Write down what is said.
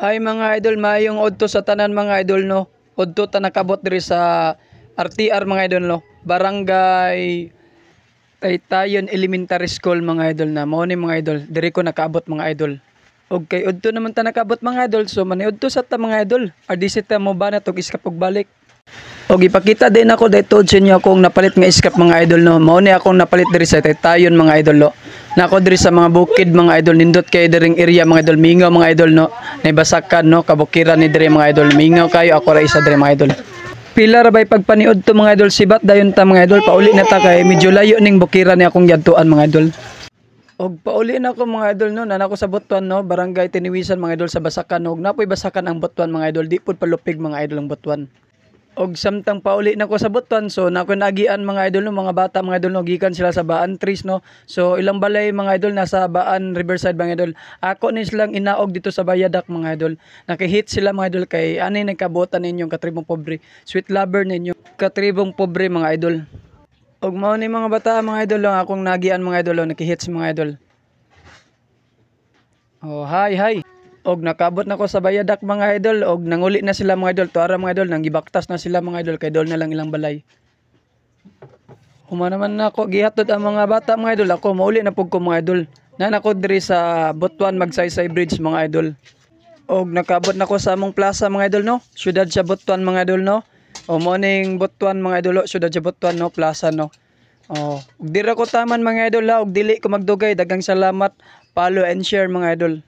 Ay mga idol, maayong odto sa tanan mga idol no. Odto ta nakabot diri sa RTR mga idol no. Barangay Taytayon Elementary School mga idol na. Mao ni mga idol, diri ko nakaabot mga idol. Og kay odto naman ta nakabot mga idol, so maniudto sa ta mga idol. Ardisi ta mo ba na tog iskap og balik. Og ipakita din ako daytod sa inyo akong napalit nga iskap mga idol no. Mao ni akong napalit diri sa Taytayon mga idol no. Nako diri sa mga bukid mga idol, nindot kay diring area mga idol, mingaw mga idol no. Naibasakan no, kabukiran ni diri mga idol, mingaw kayo ako ra isa diri mga idol. Pila ra bay pagpaniud to mga idol, sibat dayon ta mga idol, pauli na ta kay medyo layo ning bukiran ni akong yadtuan mga idol. Og pauli na ako mga idol no, nanako sa Butuan no, barangay Tiniwisan mga idol sa Basakan og napoy Basakan ang Butuan mga idol, di pud palupig mga idol ang Butuan. Og samtang pauli na ko sa Butuan, so nako nagian mga idol no, mga bata mga idol no, gikan sila sa Baan Trees no. So ilang balay mga idol nasa Baan Riverside mga idol. Ako ni silang inaog dito sa Bayadak mga idol. Nakihit sila mga idol kay ani nagkabutan ninyong katribong pobre. Sweet lover ninyo katribong pobre mga idol. Og mao ni mga bata mga idol lang akong nagian mga idol, nakihits mga idol. Oh, hi. Og nakabot na ko sa Bayadak mga idol, og nanguli na sila mga idol, tuara mga idol, nang gibaktas na sila mga idol, kay dol na lang ilang balay. Huma naman na ako gihatod ang mga bata mga idol, ako mauli na pug ko mga idol. Nan ako diri sa Butuan Magsaysay Bridge mga idol. Og nakabot na ko sa among plaza mga idol no, syudad sa Butuan mga idol no. O morning Butuan mga idol, syudad sa Butuan no, plaza no. Oh, ug dira ko taman mga idol ha, og dili ko magdugay, daghang salamat. Follow and share mga idol.